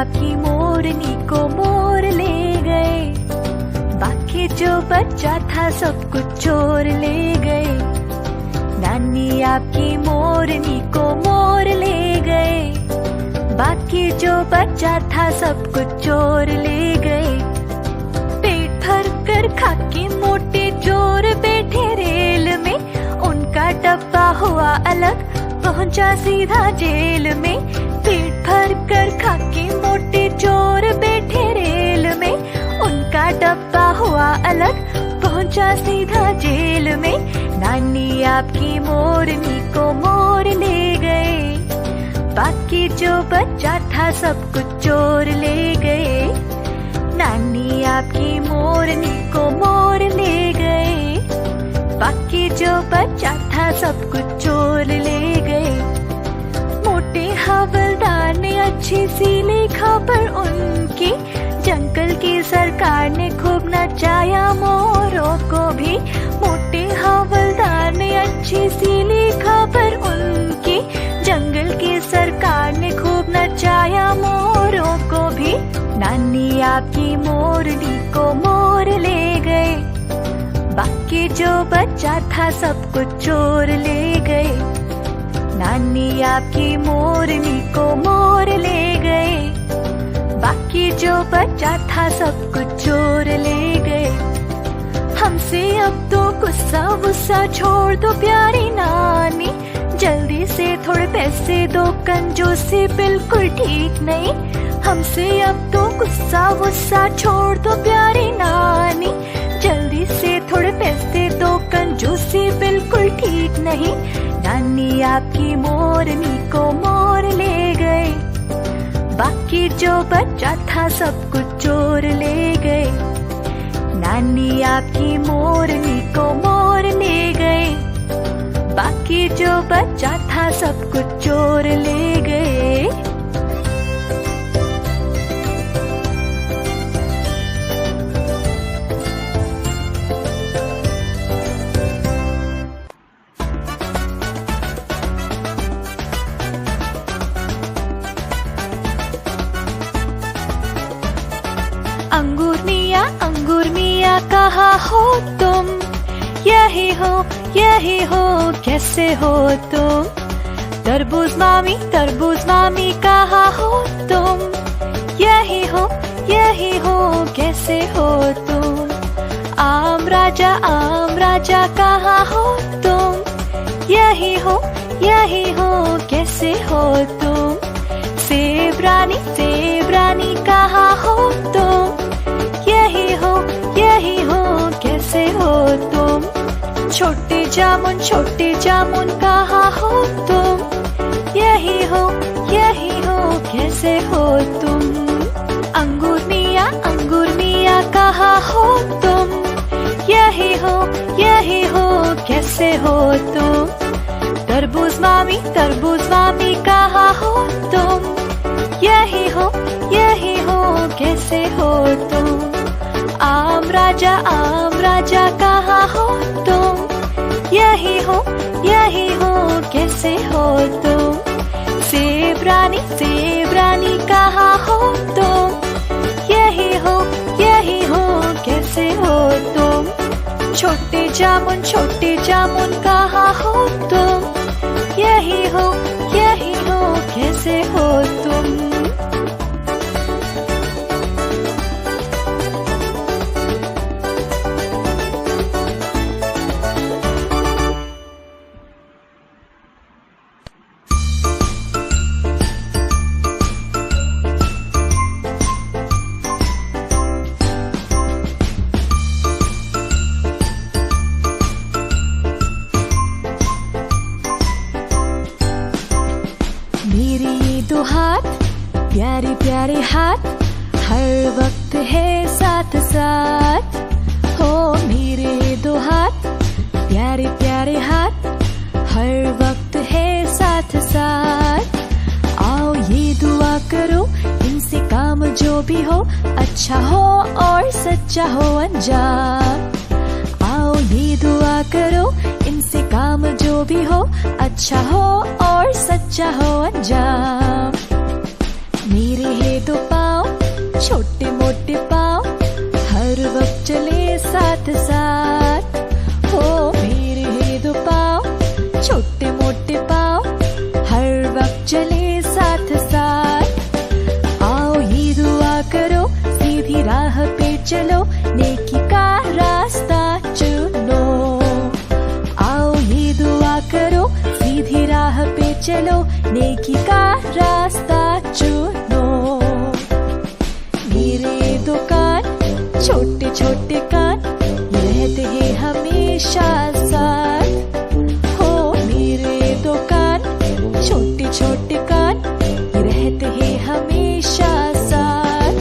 आपकी मोरनी को मोर ले गए, बाकी जो बच्चा था सब कुछ चोर ले गए। नानी आपकी मोरनी को मोर ले गए, बाकी जो बच्चा था सब कुछ चोर ले गए। पेट भर कर खाके मोटे चोर बैठे रेल में, उनका डब्बा हुआ अलग पहुंचा सीधा जेल में। पेट भर कर खाके मोटे चोर बैठे रेल में, उनका डब्बा हुआ अलग पहुंचा सीधा जेल में। नानी आपकी मोरनी को मोर ले गए, बाकी जो बच्चा था सब कुछ चोर ले गए। नानी आपकी मोरनी को मोर ले गए, बाकी जो बच्चा था सब कुछ चोर ले गए। मोटे हवलदार ने अच्छी सी खबर उनकी, जंगल की सरकार ने खूब नचाया मोरों को भी। मोटे हवलदार ने अच्छी सी खबर उनकी, जंगल की सरकार ने खूब नचाया मोरों को भी। नानी आपकी मोरनी को मोर ले गए, बाकी जो बच्चा था सब कुछ चोर ले गए। नानी आपकी मोरनी को मोर ले गए, बाकी जो बच्चा था सब कुछ चोर ले गए। हमसे अब तो गुस्सा गुस्सा छोड़ दो प्यारी नानी, जल्दी से थोड़े पैसे दो, कंजूसी बिल्कुल ठीक नहीं। हमसे अब तो गुस्सा गुस्सा छोड़ दो प्यारी नानी, जल्दी से थोड़े पैसे दो, कंजूसी बिल्कुल ठीक नहीं। नानी आपकी मोरनी को मोर ले गए, बाकी जो बच्चा था सब कुछ चोर ले गए। नानी आपकी मोरनी को मोर ले गए, बाकी जो बच्चा था सब कुछ चोर ले गए। अंगूर मिया कहाँ हो तुम, यही हो कैसे हो तुम। तरबूज मामी कहाँ हो तुम, यही हो कैसे हो तुम। आम राजा कहाँ हो तुम, यही हो कैसे हो तुम। सेब रानी कहाँ हो तुम, यही हो कैसे हो तुम। छोटे जामुन कहाँ हो तुम, यही हो कैसे हो तुम। अंगूर मिया कहाँ हो तुम, यही हो कैसे हो तुम। तरबूज मामी कहाँ हो तुम, यही हो कैसे हो तुम। आम राजा कहाँ हो तुम, यही हो कैसे हो तुम। सेब रानी कहाँ हो तुम, यही हो कैसे हो तुम। छोटे जामुन कहाँ हो तुम, यही हो कैसे हो तुम। प्यारे प्यारे हाथ हर वक्त है साथ साथ हो। मेरे दो हाथ प्यारे प्यारे हाथ हर वक्त है साथ साथ। आओ ये दुआ करो इनसे काम जो भी हो अच्छा हो और सच्चा हो अंजाम। आओ ये दुआ करो इनसे काम जो भी हो अच्छा हो और सच्चा हो अंजाम। मेरे है दो पाँव, छोटे मोटे पाँव, हर वक्त चले साथ साथ। हो मेरे है दो पाँव, छोटे मोटे पाँव, हर वक्त चले साथ साथ। आओ ये दुआ करो, सीधी राह पे चलो, नेकी का रास्ता चुनो। आओ ये दुआ करो, सीधी राह पे चलो, नेकी का रास्ता चुनो। मेरे दो कान, छोटे छोटे कान, रहते हैं हमेशा साथ। हो मेरे दो कान, छोटे छोटे कान, रहते हैं हमेशा साथ।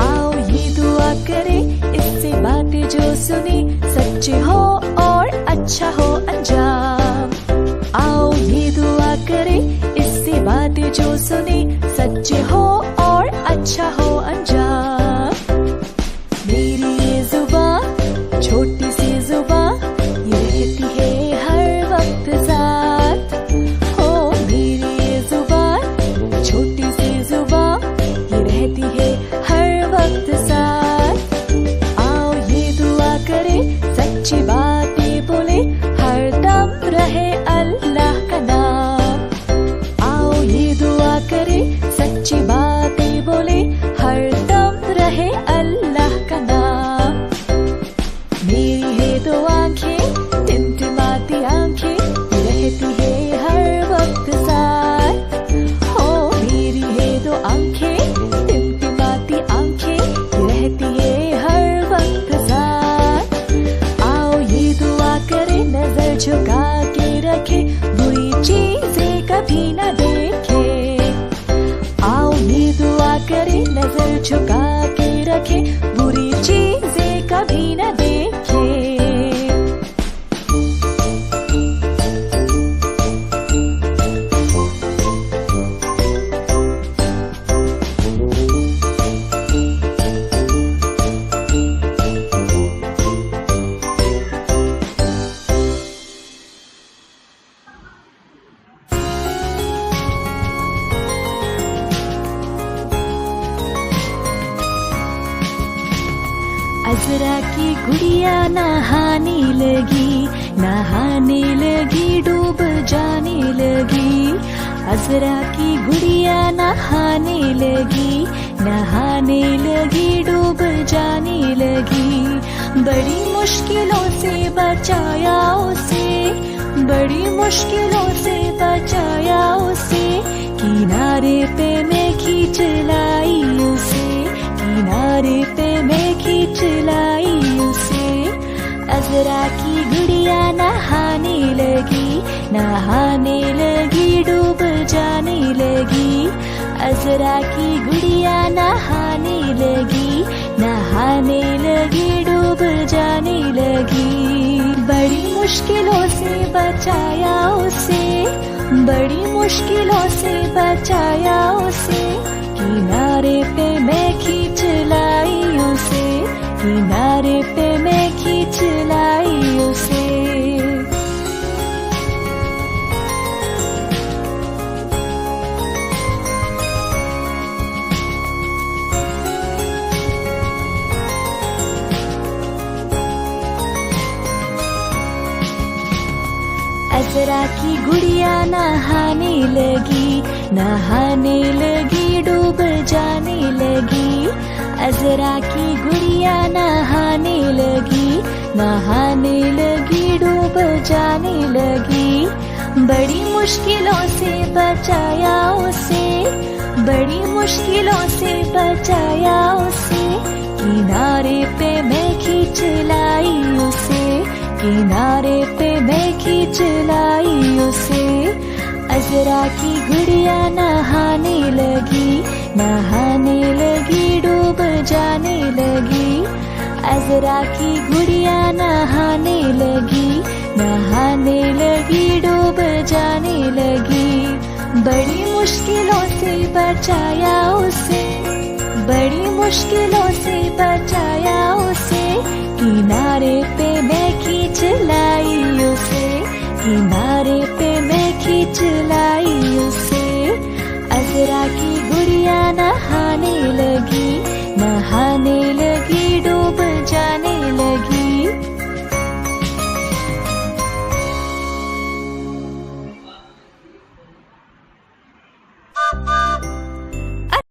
आओ ये दुआ करें, इससे बातें जो सुनी, सच्चे हो और अच्छा हो अंजाम। आओ ये दुआ करें, इससे बातें जो सुनी, सच्चे हो और अच्छा हो अंजाम। मेरी ये जुबान, छोटी सी जुबान, ये रहती है हर वक्त साथ। हो मेरी ये जुबान, छोटी सी जुबान, ये रहती है हर वक्त साथ। आओ ये दुआ करें, सच्ची बातें बोले, हर दम रहे अल्लाह का नाम। आओ ये दुआ करें, सच्ची बातें बोले, हर दम रहे अल्लाह का नाम। मेरी है दो आंखें, टिमटिमाती आंखें, रहती है हर वक्त साथ। हो मेरी है दो आंखें, टिमटिमाती आंखें, रहती है हर वक्त साथ। आओ ये दुआ करे, नजर झुका के रखे, बुरी चीजें कभी न देखे। आओ ये दुआ करे, नजर झुका के रखे, बुरी चीजें कभी न देखे। अजरा की गुड़िया नहाने लगी, डूब जाने लगी। अजरा की गुड़िया नहाने लगी, डूब जाने लगी। बड़ी मुश्किलों से बचाया उसे, बड़ी मुश्किलों से बचाया उसे। किनारे पे मैं खींच लाई उसे, किनारे पे मैं खींच लाई उसे। अजरा की गुड़िया नहाने लगी, डूब जाने लगी। अजरा की गुड़िया नहाने लगी, डूब जाने लगी। बड़ी मुश्किलों से बचाया उसे, बड़ी मुश्किलों से बचाया उसे। किनारे पे मैं खींच लाई उसे, किनारे पे मैं खींच लाई उसे। अजरा की गुड़िया नहाने लगी, डूब जाने लगी। अजरा की गुड़िया नहाने लगी, डूब जाने लगी। बड़ी मुश्किलों से बचाया उसे, बड़ी मुश्किलों से बचाया उसे। किनारे पे मैं खींच लाई उसे, किनारे पे मैं खींच लाई उसे। अजरा की गुड़िया नहाने लगी, डूब जाने लगी। अजरा की गुड़िया नहाने लगी, डूब जाने लगी। बड़ी मुश्किलों से बचाया उसे, बड़ी मुश्किलों से बचाया उसे। किनारे पे मैं खींच लाई उसे, किनारे पे मैं खींच लाई उसे। अजरा की गुड़िया नहाने